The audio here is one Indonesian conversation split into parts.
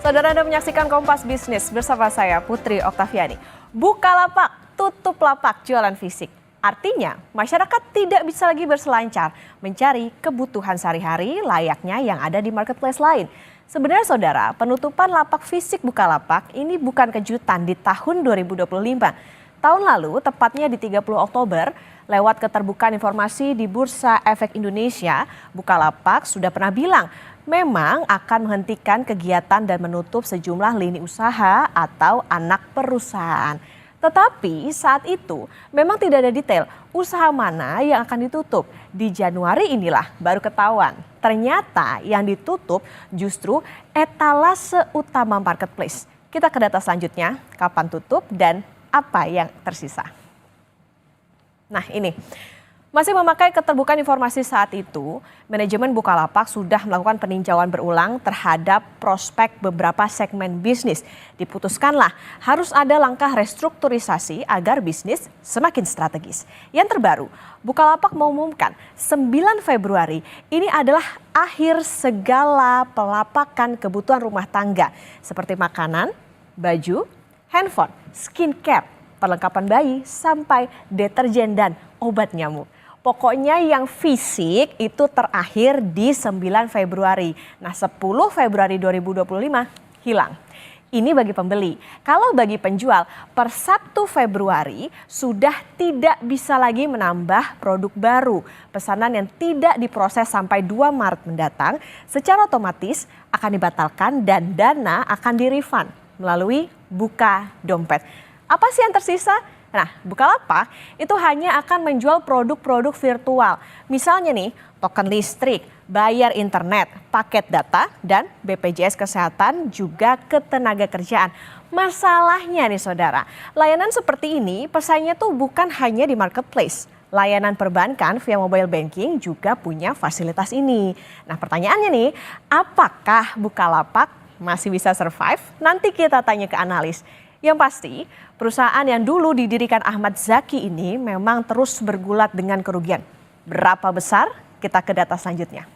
Saudara, Anda menyaksikan Kompas Bisnis bersama saya Putri Oktaviani. Bukalapak, tutup lapak jualan fisik. Artinya, masyarakat tidak bisa lagi berselancar mencari kebutuhan sehari-hari layaknya yang ada di marketplace lain. Sebenarnya saudara, penutupan lapak fisik Bukalapak ini bukan kejutan di tahun 2025. Tahun lalu, tepatnya di 30 Oktober, lewat keterbukaan informasi di Bursa Efek Indonesia, Bukalapak sudah pernah bilang memang akan menghentikan kegiatan dan menutup sejumlah lini usaha atau anak perusahaan. Tetapi saat itu memang tidak ada detail usaha mana yang akan ditutup. Di Januari inilah baru ketahuan. Ternyata yang ditutup justru etalase utama marketplace. Kita ke data selanjutnya, kapan tutup dan apa yang tersisa. Nah ini. Masih memakai keterbukaan informasi saat itu, manajemen Bukalapak sudah melakukan peninjauan berulang terhadap prospek beberapa segmen bisnis. Diputuskanlah harus ada langkah restrukturisasi agar bisnis semakin strategis. Yang terbaru, Bukalapak mengumumkan 9 Februari ini adalah akhir segala pelapakan kebutuhan rumah tangga seperti makanan, baju, handphone, skincare, perlengkapan bayi, sampai deterjen dan obat nyamuk. Pokoknya yang fisik itu terakhir di 9 Februari. Nah 10 Februari 2025 hilang. Ini bagi pembeli. Kalau bagi penjual per 1 Februari sudah tidak bisa lagi menambah produk baru. Pesanan yang tidak diproses sampai 2 Maret mendatang secara otomatis akan dibatalkan dan dana akan di-refund melalui buka dompet. Apa sih yang tersisa? Nah, Bukalapak itu hanya akan menjual produk-produk virtual. Misalnya nih, token listrik, bayar internet, paket data, dan BPJS Kesehatan juga ketenagakerjaan. Masalahnya nih saudara, layanan seperti ini pesaingnya tuh bukan hanya di marketplace. Layanan perbankan via mobile banking juga punya fasilitas ini. Nah pertanyaannya nih, apakah Bukalapak masih bisa survive? Nanti kita tanya ke analis. Yang pasti, perusahaan yang dulu didirikan Ahmad Zaki ini memang terus bergulat dengan kerugian. Berapa besar? Kita ke data selanjutnya.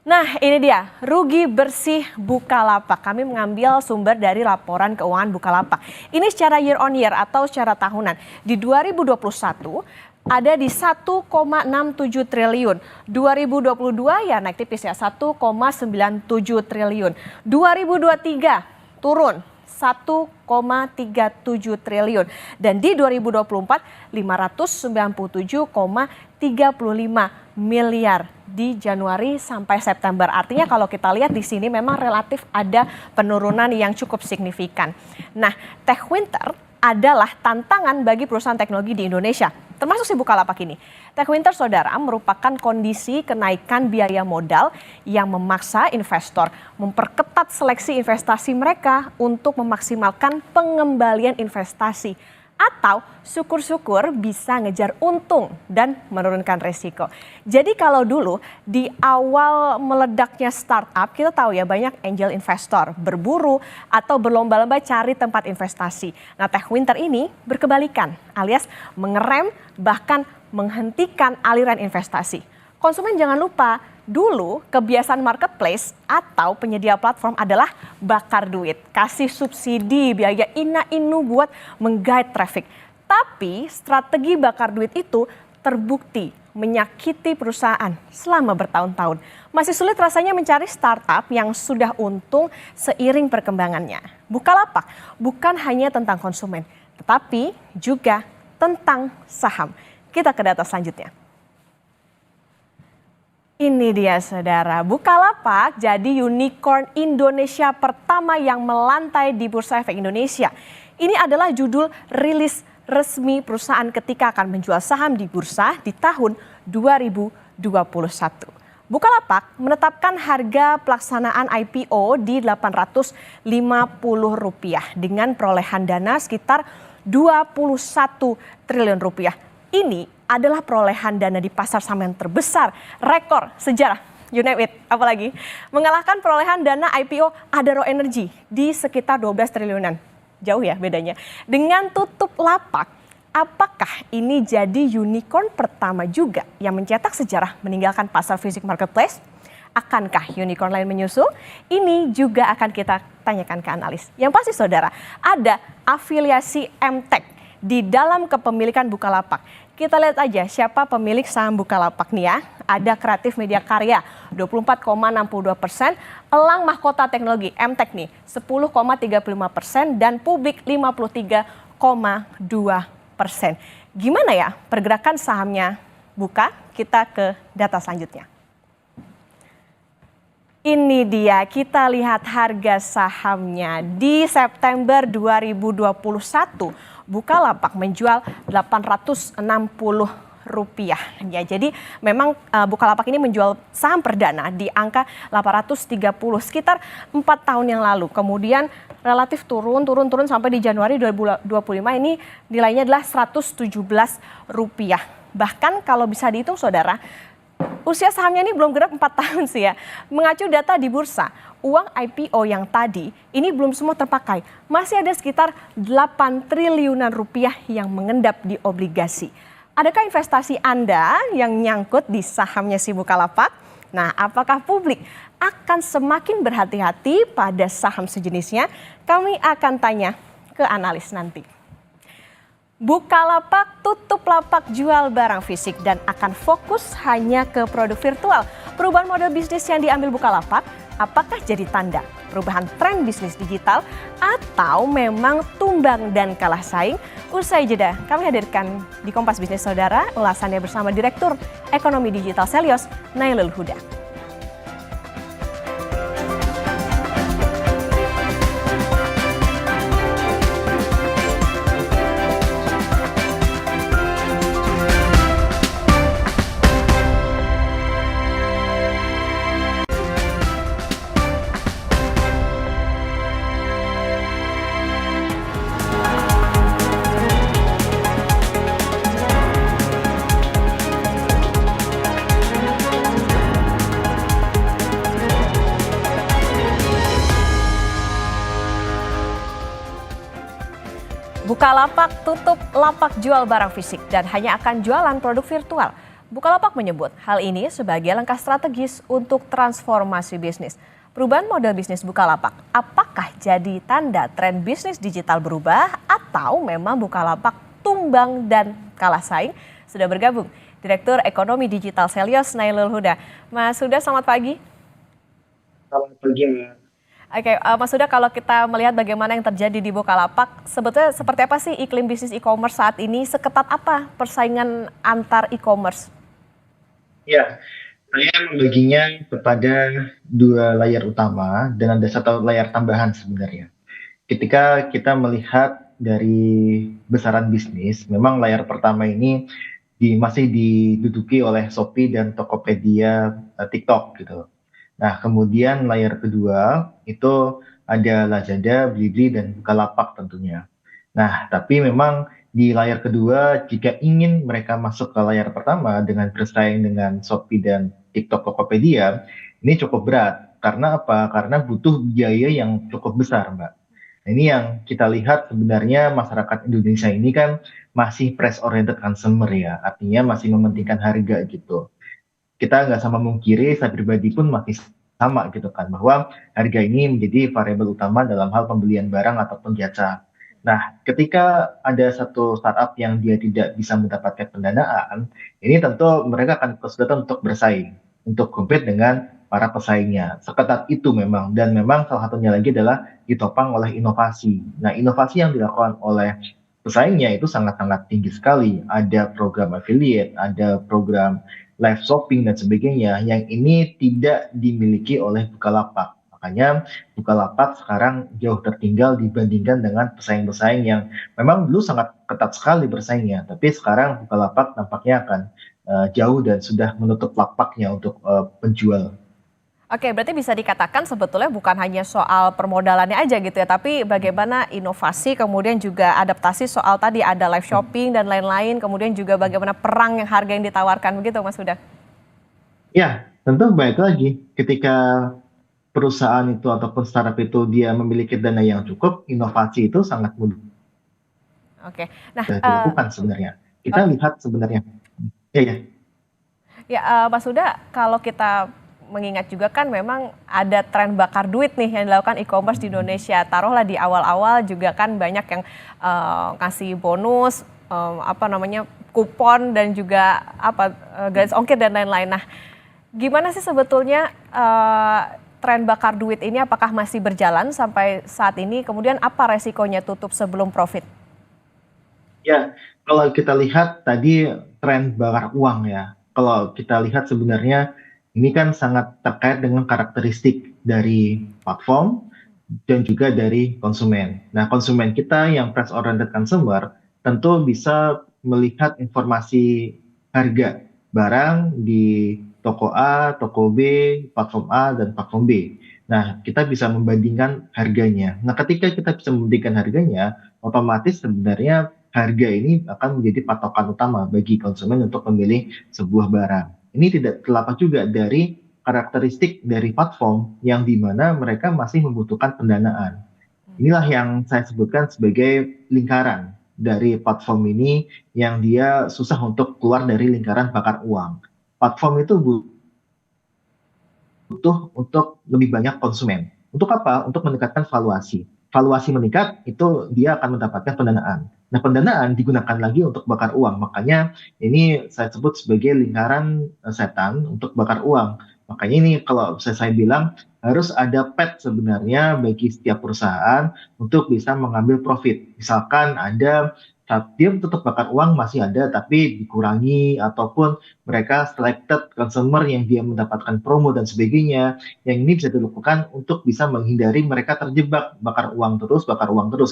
Nah ini dia, rugi bersih Bukalapak. Kami mengambil sumber dari laporan keuangan Bukalapak. Ini secara year on year atau secara tahunan. Di 2021 ada di 1,67 triliun. 2022 ya naik tipis ya, 1,97 triliun. 2023 turun 1,37 triliun dan di 2024 597,35 miliar di Januari sampai September. Artinya kalau kita lihat di sini memang relatif ada penurunan yang cukup signifikan. Nah, Techwinter adalah tantangan bagi perusahaan teknologi di Indonesia, termasuk si Bukalapak ini. Techwinter saudara merupakan kondisi kenaikan biaya modal yang memaksa investor memperketat seleksi investasi mereka untuk memaksimalkan pengembalian investasi. Atau syukur-syukur bisa ngejar untung dan menurunkan resiko. Jadi kalau dulu di awal meledaknya startup kita tahu ya banyak angel investor berburu atau berlomba-lomba cari tempat investasi. Nah Techwinter ini berkebalikan alias mengerem bahkan menghentikan aliran investasi. Konsumen jangan lupa, dulu kebiasaan marketplace atau penyedia platform adalah bakar duit, kasih subsidi, biaya ina-inu buat menggait traffic. Tapi strategi bakar duit itu terbukti menyakiti perusahaan selama bertahun-tahun. Masih sulit rasanya mencari startup yang sudah untung seiring perkembangannya. Bukalapak bukan hanya tentang konsumen, tetapi juga tentang saham. Kita ke data selanjutnya. Ini dia saudara, Bukalapak jadi unicorn Indonesia pertama yang melantai di Bursa Efek Indonesia. Ini adalah judul rilis resmi perusahaan ketika akan menjual saham di bursa di tahun 2021. Bukalapak menetapkan harga pelaksanaan IPO di Rp850 dengan perolehan dana sekitar Rp21 triliun. Ini adalah perolehan dana di pasar saham yang terbesar, rekor sejarah, you name it, apalagi mengalahkan perolehan dana IPO Adaro Energy di sekitar 12 triliunan. Jauh ya bedanya. Dengan tutup lapak, apakah ini jadi unicorn pertama juga yang mencetak sejarah meninggalkan pasar fisik marketplace? Akankah unicorn lain menyusul? Ini juga akan kita tanyakan ke analis. Yang pasti saudara, ada afiliasi MTech di dalam kepemilikan Bukalapak. Kita lihat aja siapa pemilik saham Bukalapak nih ya. Ada Kreatif Media Karya 24,62%, Elang Mahkota Teknologi MTech nih 10,35% dan Publik 53,2%. Gimana ya pergerakan sahamnya Buka? Kita ke data selanjutnya. Ini dia, kita lihat harga sahamnya di September 2021. Bukalapak menjual Rp860. Ya, jadi memang Bukalapak ini menjual saham perdana di angka 830 sekitar 4 tahun yang lalu. Kemudian relatif turun sampai di Januari 2025 ini nilainya adalah Rp117. Bahkan kalau bisa dihitung saudara, usia sahamnya ini belum genap 4 tahun sih ya. Mengacu data di bursa, uang IPO yang tadi ini belum semua terpakai. Masih ada sekitar 8 triliunan rupiah yang mengendap di obligasi. Adakah investasi Anda yang nyangkut di sahamnya si Bukalapak? Nah, apakah publik akan semakin berhati-hati pada saham sejenisnya? Kami akan tanya ke analis nanti. Bukalapak tutup lapak jual barang fisik dan akan fokus hanya ke produk virtual. Perubahan model bisnis yang diambil Bukalapak, apakah jadi tanda perubahan tren bisnis digital atau memang tumbang dan kalah saing? Usai jeda, kami hadirkan di Kompas Bisnis Saudara ulasannya bersama Direktur Ekonomi Digital Selyos, Nailul Huda. Bukalapak tutup lapak jual barang fisik dan hanya akan jualan produk virtual. Bukalapak menyebut hal ini sebagai langkah strategis untuk transformasi bisnis. Perubahan model bisnis Bukalapak, apakah jadi tanda tren bisnis digital berubah atau memang Bukalapak tumbang dan kalah saing? Sudah bergabung Direktur Ekonomi Digital Selyos, Nailul Huda. Mas Huda, selamat pagi. Selamat pagi. Oke, Mas Huda, kalau kita melihat bagaimana yang terjadi di Bukalapak, sebetulnya seperti apa sih iklim bisnis e-commerce saat ini? Seketat apa persaingan antar e-commerce? Ya, saya membaginya kepada dua layar utama dan ada satu layar tambahan sebenarnya. Ketika kita melihat dari besaran bisnis, memang layar pertama ini masih diduduki oleh Shopee dan Tokopedia, TikTok gitu. Nah, kemudian layar kedua itu ada Lazada, Blibli, dan Bukalapak tentunya. Nah, tapi memang di layar kedua, jika ingin mereka masuk ke layar pertama dengan bersaing dengan Shopee dan TikTok Tokopedia, ini cukup berat. Karena apa? Karena butuh biaya yang cukup besar, Mbak. Nah, ini yang kita lihat sebenarnya masyarakat Indonesia ini kan masih price oriented consumer ya, artinya masih mementingkan harga gitu. Kita nggak sama mungkiri, saya pribadi pun masih sama gitu kan, bahwa harga ini menjadi variabel utama dalam hal pembelian barang ataupun jasa. Nah, ketika ada satu startup yang dia tidak bisa mendapatkan pendanaan, ini tentu mereka akan kesulitan untuk bersaing, untuk compete dengan para pesaingnya. Seketat itu memang, dan memang salah satunya lagi adalah ditopang oleh inovasi. Nah, inovasi yang dilakukan oleh pesaingnya itu sangat-sangat tinggi sekali. Ada program affiliate, ada program live shopping dan sebagainya yang ini tidak dimiliki oleh Bukalapak. Makanya Bukalapak sekarang jauh tertinggal dibandingkan dengan pesaing-pesaing yang memang dulu sangat ketat sekali bersaingnya, tapi sekarang Bukalapak nampaknya akan jauh dan sudah menutup lapaknya untuk penjual. Oke, berarti bisa dikatakan sebetulnya bukan hanya soal permodalannya aja gitu ya, tapi bagaimana inovasi, kemudian juga adaptasi soal tadi ada live shopping dan lain-lain, kemudian juga bagaimana perang yang harga yang ditawarkan begitu Mas Huda? Ya, tentu baik lagi ketika perusahaan itu ataupun startup itu dia memiliki dana yang cukup, inovasi itu sangat mudah Oke, nah dilakukan sebenarnya. Kita lihat sebenarnya. Ya, ya. ya Mas Huda, kalau kita mengingat juga kan memang ada tren bakar duit nih yang dilakukan e-commerce di Indonesia. Taruhlah di awal-awal juga kan banyak yang kasih bonus, kupon dan juga gratis ongkir dan lain-lain. Nah, gimana sih sebetulnya tren bakar duit ini, apakah masih berjalan sampai saat ini? Kemudian apa resikonya tutup sebelum profit? Ya, kalau kita lihat tadi tren bakar uang ya. Kalau kita lihat sebenarnya ini kan sangat terkait dengan karakteristik dari platform dan juga dari konsumen. Nah, konsumen kita yang price oriented consumer tentu bisa melihat informasi harga barang di toko A, toko B, platform A, dan platform B. Nah, kita bisa membandingkan harganya. Nah, ketika kita bisa membandingkan harganya, otomatis sebenarnya harga ini akan menjadi patokan utama bagi konsumen untuk memilih sebuah barang. Ini tidak terlepas juga dari karakteristik dari platform yang dimana mereka masih membutuhkan pendanaan. Inilah yang saya sebutkan sebagai lingkaran dari platform ini yang dia susah untuk keluar dari lingkaran bakar uang. Platform itu butuh untuk lebih banyak konsumen. Untuk apa? Untuk meningkatkan valuasi. Valuasi meningkat, itu dia akan mendapatkan pendanaan. Nah, pendanaan digunakan lagi untuk bakar uang. Makanya ini saya sebut sebagai lingkaran setan untuk bakar uang. Makanya ini kalau saya bilang harus ada pet sebenarnya bagi setiap perusahaan untuk bisa mengambil profit. Misalkan ada dia tetap bakar uang masih ada tapi dikurangi ataupun mereka selected consumer yang dia mendapatkan promo dan sebagainya, yang ini bisa dilakukan untuk bisa menghindari mereka terjebak bakar uang terus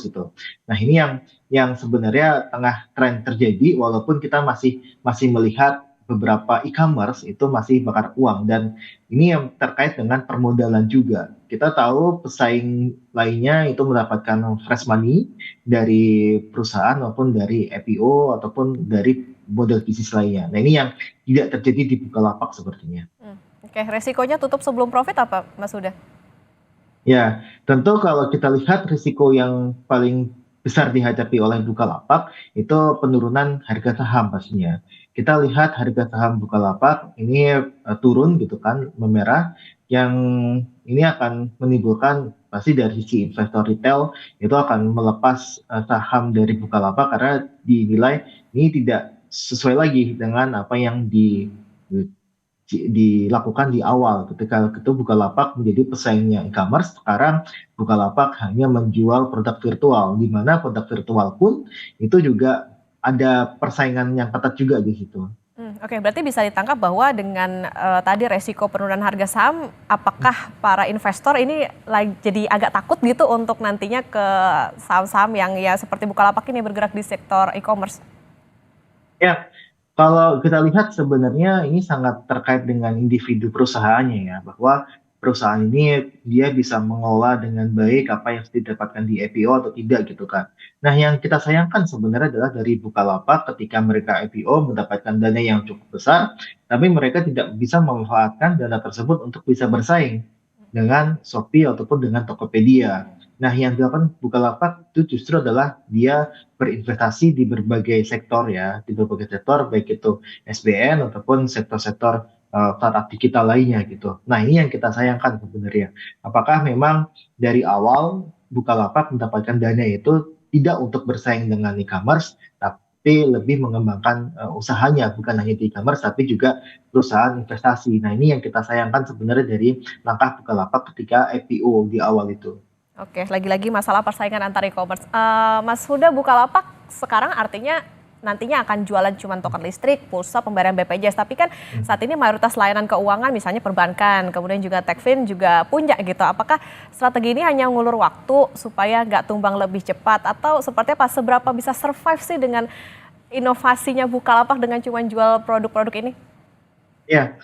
gitu. Nah, ini yang sebenarnya tengah tren terjadi walaupun kita masih melihat beberapa e-commerce itu masih bakar uang, dan ini yang terkait dengan permodalan juga. Kita tahu pesaing lainnya itu mendapatkan fresh money dari perusahaan maupun dari IPO ataupun dari model bisnis lainnya. Nah, ini yang tidak terjadi di Bukalapak sepertinya. Oke, resikonya tutup sebelum profit apa, Mas Huda? Ya, tentu kalau kita lihat risiko yang paling besar dihadapi oleh Bukalapak itu penurunan harga saham pastinya. Kita lihat harga saham Bukalapak ini turun gitu kan, memerah, yang ini akan menimbulkan pasti dari sisi investor retail itu akan melepas saham dari Bukalapak karena dinilai ini tidak sesuai lagi dengan apa yang dilakukan di awal ketika itu Bukalapak menjadi pesaingnya e-commerce. Sekarang Bukalapak hanya menjual produk virtual, di mana produk virtual pun itu juga ada persaingan yang ketat juga di situ. Oke, berarti bisa ditangkap bahwa dengan tadi resiko penurunan harga saham, apakah para investor ini jadi agak takut gitu untuk nantinya ke saham-saham yang ya seperti Bukalapak ini bergerak di sektor e-commerce? Ya, kalau kita lihat sebenarnya ini sangat terkait dengan individu perusahaannya ya, bahwa perusahaan ini dia bisa mengelola dengan baik apa yang didapatkan di IPO atau tidak gitu kan. Nah, yang kita sayangkan sebenarnya adalah dari Bukalapak ketika mereka IPO mendapatkan dana yang cukup besar, tapi mereka tidak bisa memanfaatkan dana tersebut untuk bisa bersaing dengan Shopee ataupun dengan Tokopedia. Nah, yang dilakukan Bukalapak itu justru adalah dia berinvestasi di berbagai sektor ya, di berbagai sektor baik itu SBN ataupun sektor-sektor startup digital lainnya gitu. Nah, ini yang kita sayangkan sebenarnya. Apakah memang dari awal Bukalapak mendapatkan dana itu tidak untuk bersaing dengan e-commerce, tapi lebih mengembangkan usahanya, bukan hanya di e-commerce tapi juga perusahaan investasi. Nah, ini yang kita sayangkan sebenarnya dari langkah Bukalapak ketika IPO di awal itu. Oke, lagi-lagi masalah persaingan antar e-commerce. Mas Huda, Bukalapak sekarang artinya nantinya akan jualan cuma token listrik, pulsa, pembayaran BPJS. Tapi kan saat ini mayoritas layanan keuangan misalnya perbankan, kemudian juga Techfin juga punya gitu. Apakah strategi ini hanya ngulur waktu supaya nggak tumbang lebih cepat? Atau seperti apa, seberapa bisa survive sih dengan inovasinya Bukalapak dengan cuma jual produk-produk ini? Ya,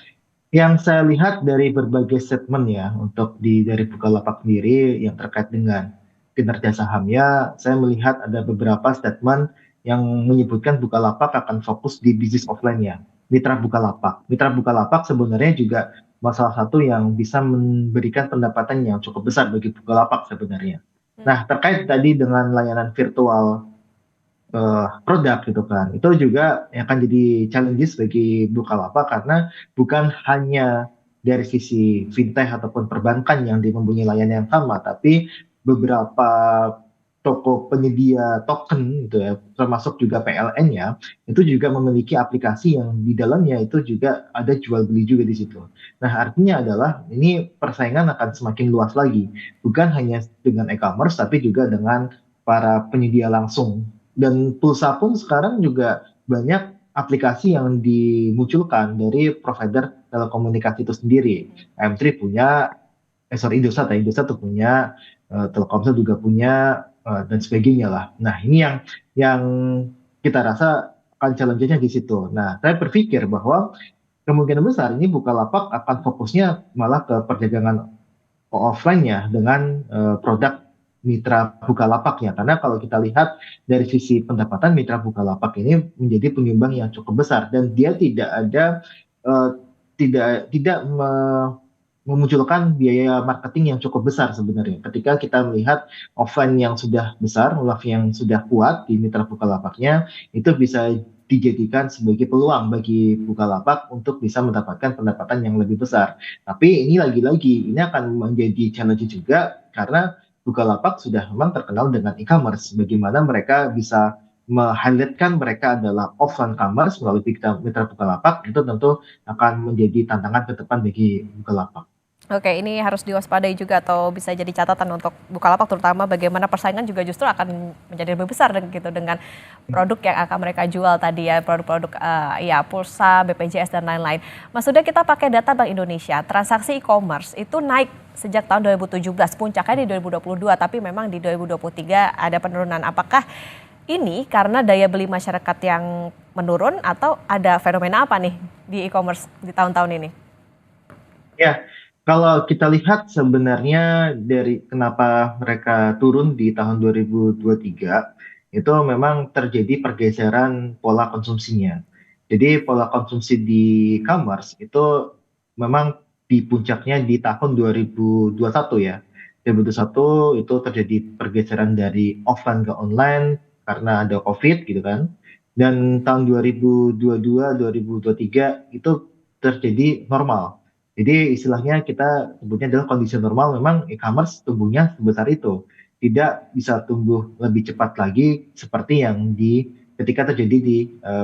yang saya lihat dari berbagai statement ya untuk dari Bukalapak sendiri yang terkait dengan kinerja sahamnya, saya melihat ada beberapa statement yang menyebutkan Bukalapak akan fokus di bisnis offline-nya. Mitra Bukalapak sebenarnya juga salah satu yang bisa memberikan pendapatan yang cukup besar bagi Bukalapak sebenarnya. Nah, terkait tadi dengan layanan virtual produk gitu kan. Itu juga yang akan jadi challenges bagi Bukalapak karena bukan hanya dari sisi fintech ataupun perbankan yang mempunyai layanan yang sama, tapi beberapa toko penyedia token gitu ya, termasuk juga PLN-nya, itu juga memiliki aplikasi yang di dalamnya itu juga ada jual beli juga di situ. Nah, artinya adalah ini persaingan akan semakin luas lagi, bukan hanya dengan e-commerce, tapi juga dengan para penyedia langsung. Dan pulsa pun sekarang juga banyak aplikasi yang dimunculkan dari provider telekomunikasi itu sendiri. M3 punya, sorry, Indosat tuh punya, Telkomsel juga punya, dan sebagainya lah. Nah, ini yang kita rasa akan challenge-nya di situ. Nah, saya berpikir bahwa kemungkinan besar ini Bukalapak akan fokusnya malah ke perdagangan offline-nya dengan produk mitra Bukalapaknya. Karena kalau kita lihat dari sisi pendapatan mitra Bukalapak ini menjadi penyumbang yang cukup besar dan dia tidak ada eh, tidak memunculkan biaya marketing yang cukup besar sebenarnya. Ketika kita melihat offline yang sudah besar, offline yang sudah kuat di mitra Bukalapaknya, itu bisa dijadikan sebagai peluang bagi Bukalapak untuk bisa mendapatkan pendapatan yang lebih besar. Tapi ini lagi-lagi, ini akan menjadi challenge juga karena Bukalapak sudah memang terkenal dengan e-commerce. Bagaimana mereka bisa menghighlightkan mereka adalah offline commerce melalui mitra Bukalapak, itu tentu akan menjadi tantangan ke depan bagi Bukalapak. Oke, ini harus diwaspadai juga atau bisa jadi catatan untuk Bukalapak terutama bagaimana persaingan juga justru akan menjadi lebih besar gitu dengan produk yang akan mereka jual tadi ya, produk-produk ya pulsa, BPJS dan lain-lain. Mas sudah kita pakai data Bank Indonesia, transaksi e-commerce itu naik sejak tahun 2017, puncaknya di 2022, tapi memang di 2023 ada penurunan. Apakah ini karena daya beli masyarakat yang menurun atau ada fenomena apa nih di e-commerce di tahun-tahun ini? Ya, kalau kita lihat sebenarnya dari kenapa mereka turun di tahun 2023, itu memang terjadi pergeseran pola konsumsinya. Jadi pola konsumsi di e-commerce itu memang di puncaknya di tahun 2021 ya. 2021 itu terjadi pergeseran dari offline ke online karena ada COVID gitu kan. Dan tahun 2022, 2023 itu terjadi normal. Jadi istilahnya kita sebutnya adalah kondisi normal, memang e-commerce tumbuhnya sebesar itu. Tidak bisa tumbuh lebih cepat lagi seperti yang ketika terjadi di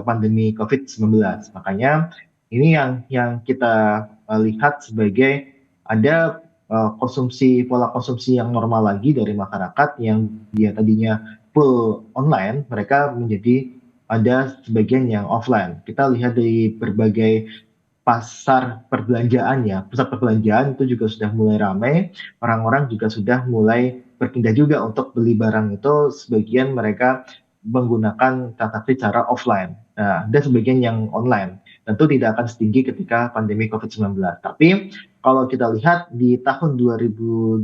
pandemi COVID-19. Makanya ini yang kita lihat sebagai ada pola konsumsi yang normal lagi dari masyarakat yang dia tadinya full online, mereka menjadi ada sebagian yang offline. Kita lihat dari berbagai pasar perbelanjaan ya, pusat perbelanjaan itu juga sudah mulai ramai, orang-orang juga sudah mulai berpindah juga untuk beli barang itu, sebagian mereka menggunakan transaksi cara offline. Nah, ada sebagian yang online. Tentu tidak akan setinggi ketika pandemi COVID-19. Tapi kalau kita lihat di tahun 2024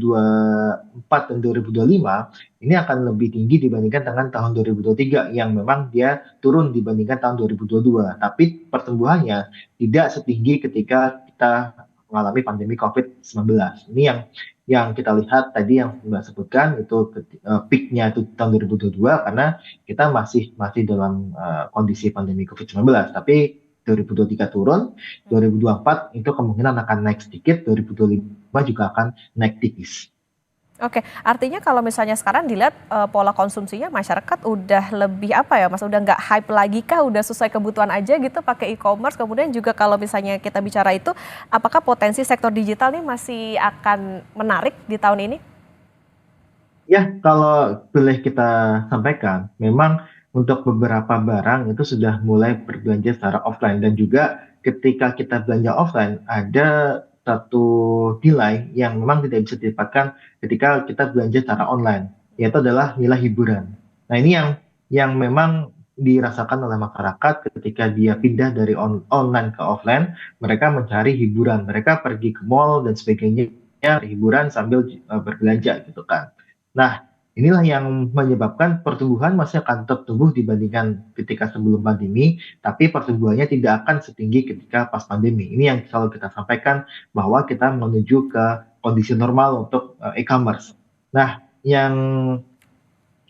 dan 2025, ini akan lebih tinggi dibandingkan dengan tahun 2023 yang memang dia turun dibandingkan tahun 2022. Tapi pertumbuhannya tidak setinggi ketika kita mengalami pandemi COVID-19. Ini yang kita lihat tadi yang Mbak sebutkan itu peaknya itu tahun 2022 karena kita masih dalam kondisi pandemi COVID-19. Tapi 2023 turun, 2024 itu kemungkinan akan naik sedikit, 2025 juga akan naik tipis. Oke, artinya kalau misalnya sekarang dilihat pola konsumsinya masyarakat udah lebih apa ya Mas, udah nggak hype lagi kah, udah sesuai kebutuhan aja gitu pakai e-commerce, kemudian juga kalau misalnya kita bicara itu, apakah potensi sektor digital nih masih akan menarik di tahun ini? Ya, kalau boleh kita sampaikan, memang untuk beberapa barang itu sudah mulai berbelanja secara offline dan juga ketika kita belanja offline ada satu nilai yang memang tidak bisa didapatkan ketika kita belanja secara online, yaitu adalah nilai hiburan. Nah, ini yang memang dirasakan oleh masyarakat ketika dia pindah dari online ke offline, mereka mencari hiburan, mereka pergi ke mall dan sebagainya, hiburan sambil berbelanja gitu kan. Nah, inilah yang menyebabkan pertumbuhan masih akan tetap tumbuh dibandingkan ketika sebelum pandemi, tapi pertumbuhannya tidak akan setinggi ketika pas pandemi. Ini yang selalu kita sampaikan bahwa kita menuju ke kondisi normal untuk e-commerce. Nah, yang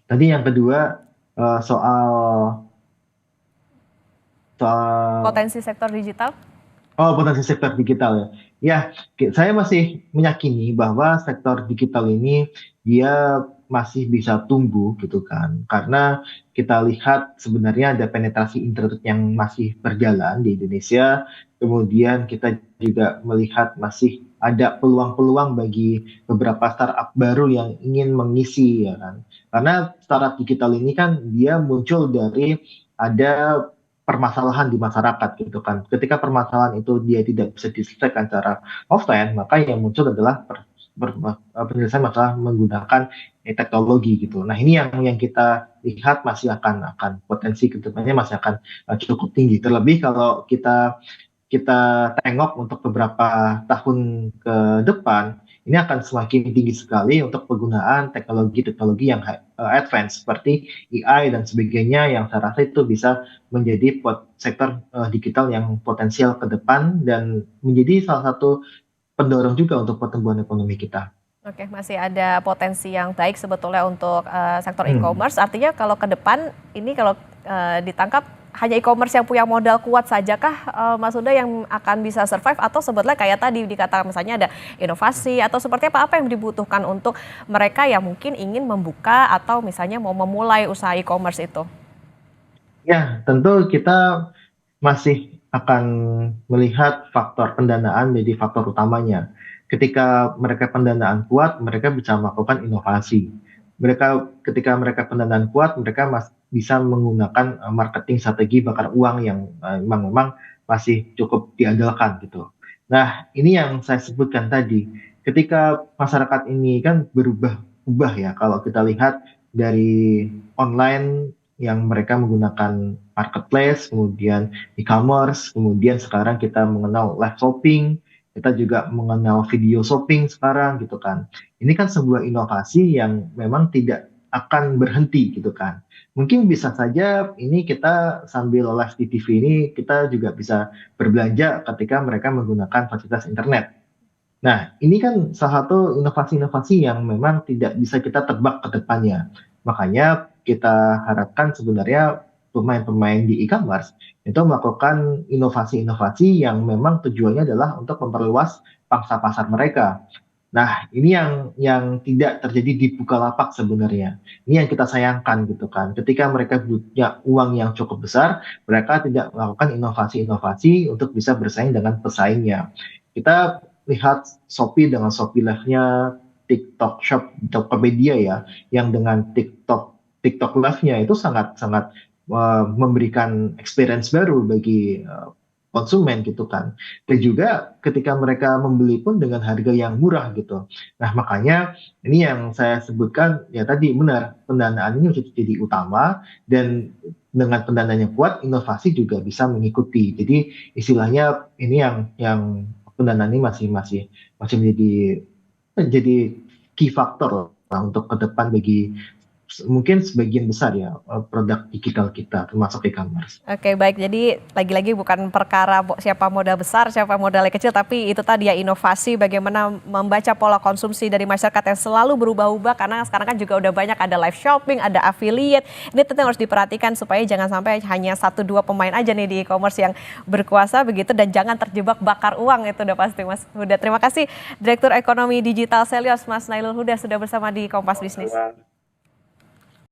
kedua soal soal Potensi sektor digital? oh potensi sektor digital ya. Ya, saya masih meyakini bahwa sektor digital ini dia masih bisa tumbuh gitu kan. Karena kita lihat sebenarnya ada penetrasi internet yang masih berjalan di Indonesia. Kemudian kita juga melihat masih ada peluang-peluang bagi beberapa startup baru yang ingin mengisi ya kan. Karena startup digital ini kan dia muncul dari ada permasalahan di masyarakat gitu kan. Ketika permasalahan itu dia tidak bisa diselesaikan secara offline, maka yang muncul adalah penyelesaian masalah menggunakan teknologi gitu. Nah ini yang kita lihat masih akan potensi kedepannya masih akan cukup tinggi. Terlebih kalau kita kita tengok untuk beberapa tahun ke depan, ini akan semakin tinggi sekali untuk penggunaan teknologi-teknologi yang advance seperti AI dan sebagainya yang saya rasa itu bisa menjadi sektor digital yang potensial ke depan dan menjadi salah satu pendorong juga untuk pertumbuhan ekonomi kita. Oke, masih ada potensi yang baik sebetulnya untuk sektor Hmm. e-commerce. Artinya kalau ke depan ini kalau ditangkap hanya e-commerce yang punya modal kuat saja kah, Mas Huda, yang akan bisa survive, atau sebetulnya kayak tadi dikatakan misalnya ada inovasi atau seperti apa yang dibutuhkan untuk mereka yang mungkin ingin membuka atau misalnya mau memulai usaha e-commerce itu? Ya, tentu kita masih akan melihat faktor pendanaan menjadi faktor utamanya. Ketika mereka pendanaan kuat, mereka bisa melakukan inovasi. Ketika mereka pendanaan kuat, mereka bisa menggunakan marketing strategi bakar uang yang memang masih cukup diandalkan gitu. Nah, ini yang saya sebutkan tadi. Ketika masyarakat ini kan berubah ya, kalau kita lihat dari online yang mereka menggunakan marketplace, kemudian e-commerce, kemudian sekarang kita mengenal live shopping, kita juga mengenal video shopping sekarang gitu kan. Ini kan sebuah inovasi yang memang tidak akan berhenti gitu kan. Mungkin bisa saja ini kita sambil live di TV ini kita juga bisa berbelanja ketika mereka menggunakan fasilitas internet. Nah, ini kan salah satu inovasi-inovasi yang memang tidak bisa kita tebak ke depannya. Makanya kita harapkan sebenarnya pemain-pemain di e-commerce itu melakukan inovasi-inovasi yang memang tujuannya adalah untuk memperluas pangsa pasar mereka. Nah, ini yang tidak terjadi di Bukalapak sebenarnya. Ini yang kita sayangkan gitu kan. Ketika mereka punya uang yang cukup besar, mereka tidak melakukan inovasi-inovasi untuk bisa bersaing dengan pesaingnya. Kita lihat Shopee dengan Shopee Live-nya, TikTok Shop, Tokopedia ya, yang dengan TikTok Live-nya itu sangat-sangat memberikan experience baru bagi konsumen gitu kan. Dan juga ketika mereka membeli pun dengan harga yang murah gitu. Nah, makanya ini yang saya sebutkan ya tadi benar, pendanaan ini jadi utama dan dengan pendanaan yang kuat, inovasi juga bisa mengikuti. Jadi istilahnya ini yang pendanaan ini masih menjadi key factor lah untuk ke depan bagi mungkin sebagian besar ya produk digital kita termasuk e-commerce. Oke, baik. Jadi lagi-lagi bukan perkara siapa modal besar, siapa modalnya kecil, tapi itu tadi ya, inovasi bagaimana membaca pola konsumsi dari masyarakat yang selalu berubah-ubah, karena sekarang kan juga udah banyak ada live shopping, ada affiliate. Ini tentu harus diperhatikan supaya jangan sampai hanya satu dua pemain aja nih di e-commerce yang berkuasa begitu, dan jangan terjebak bakar uang, itu udah pasti, Mas Huda. Terima kasih Direktur Ekonomi Digital Selios, Mas Nailul Huda, sudah bersama di Kompas Bisnis.